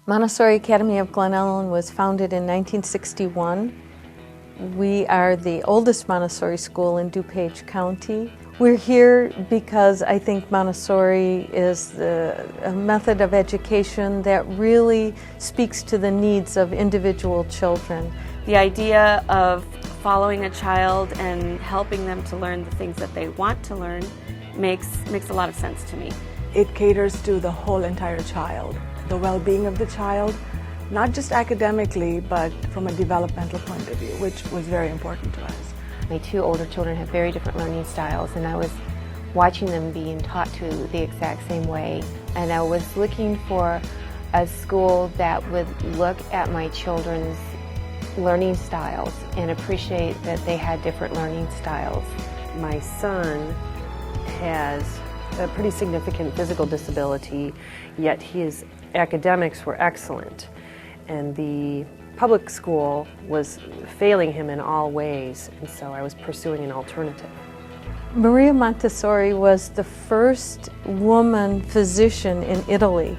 Montessori Academy of Glen Ellen was founded in 1961. We are the oldest Montessori school in DuPage County. We're here because I think Montessori is a method of education that really speaks to the needs of individual children. The idea of following a child and helping them to learn the things that they want to learn makes a lot of sense to me. It caters to the whole entire child, the well-being of the child, not just academically, but from a developmental point of view, which was very important to us. My two older children have very different learning styles, and I was watching them being taught to the exact same way. And I was looking for a school that would look at my children's learning styles and appreciate that they had different learning styles. My son has a pretty significant physical disability, yet his academics were excellent. And the public school was failing him in all ways, and so I was pursuing an alternative. Maria Montessori was the first woman physician in Italy.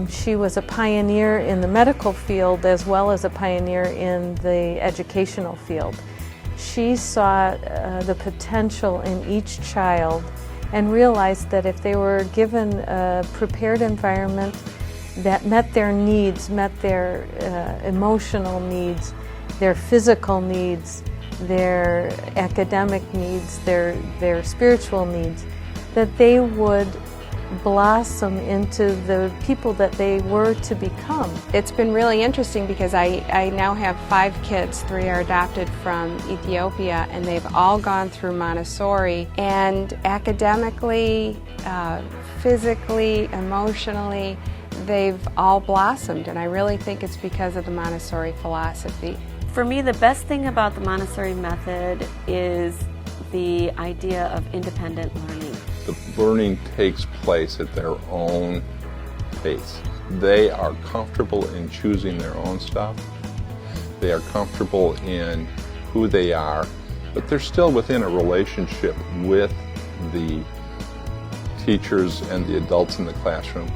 She was a pioneer in the medical field as well as a pioneer in the educational field. She saw the potential in each child and realized that if they were given a prepared environment that met their needs, met their emotional needs, their physical needs, their academic needs, their spiritual needs, that they would blossom into the people that they were to become. It's been really interesting because I now have 5 kids. 3 are adopted from Ethiopia, and they've all gone through Montessori. And academically, physically, emotionally, they've all blossomed, and I really think it's because of the Montessori philosophy. For me, the best thing about the Montessori method is the idea of independent learning. The learning takes place at their own pace. They are comfortable in choosing their own stuff. They are comfortable in who they are, but they're still within a relationship with the teachers and the adults in the classroom.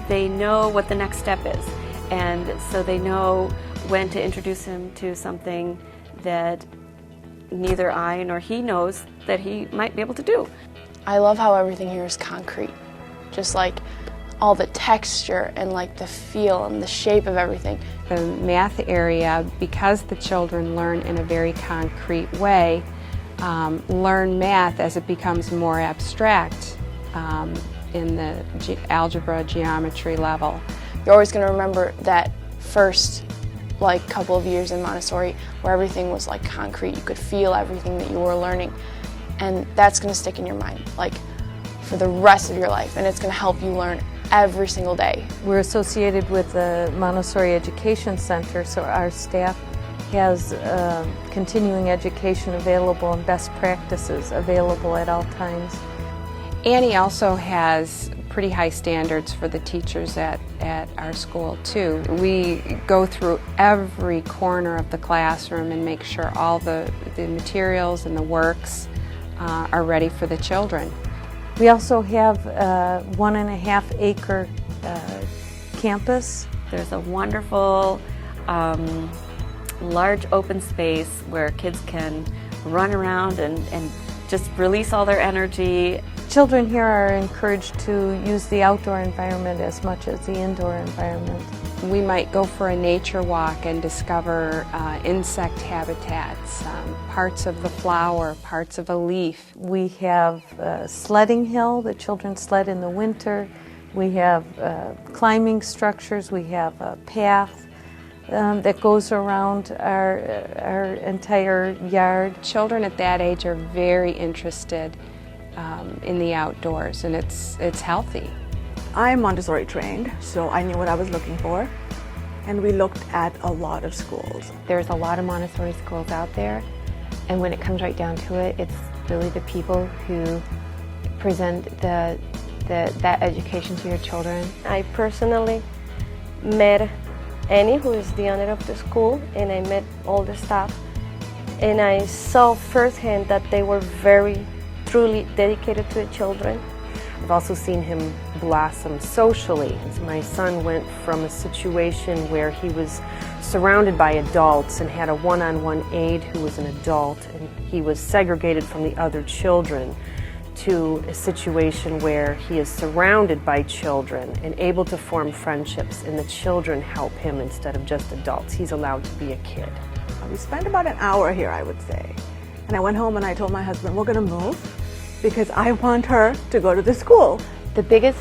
They know what the next step is, and so they know when to introduce him to something that neither I nor he knows that he might be able to do. I love how everything here is concrete, just like all the texture and like the feel and the shape of everything. The math area, because the children learn in a very concrete way, learn math as it becomes more abstract in the algebra, geometry level. You're always going to remember that first couple of years in Montessori where everything was like concrete. You could feel everything that you were learning, and that's going to stick in your mind for the rest of your life, and it's going to help you learn every single day. We're associated with the Montessori Education Center, so our staff has continuing education available and best practices available at all times. Annie also has pretty high standards for the teachers at our school too. We go through every corner of the classroom and make sure all the materials and the works are ready for the children. We also have a 1.5 acre campus. There's a wonderful large open space where kids can run around and just release all their energy. Children here are encouraged to use the outdoor environment as much as the indoor environment. We might go for a nature walk and discover insect habitats, parts of the flower, parts of a leaf. We have a sledding hill, the children sled in the winter. We have climbing structures. We have a path that goes around our entire yard. Children at that age are very interested in the outdoors, and it's healthy. I'm Montessori trained, so I knew what I was looking for, and we looked at a lot of schools. There's a lot of Montessori schools out there, and when it comes right down to it, it's really the people who present that education to your children. I personally met Annie, who is the owner of the school, and I met all the staff, and I saw firsthand that they were very truly dedicated to the children. I've also seen him blossom socially. My son went from a situation where he was surrounded by adults and had a one-on-one aide who was an adult, and he was segregated from the other children, to a situation where he is surrounded by children and able to form friendships, and the children help him instead of just adults. He's allowed to be a kid. We spent about an hour here, I would say. And I went home and I told my husband, we're going to move because I want her to go to the school. The biggest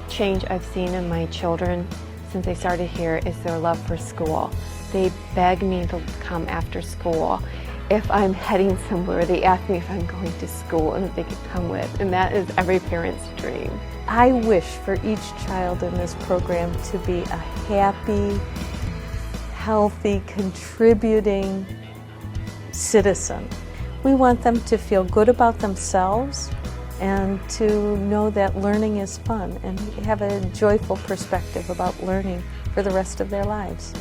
change I've seen in my children since they started here is their love for school. They beg me to come after school. If I'm heading somewhere, they ask me if I'm going to school and if they could come with, and that is every parent's dream. I wish for each child in this program to be a happy, healthy, contributing citizen. We want them to feel good about themselves and to know that learning is fun and have a joyful perspective about learning for the rest of their lives.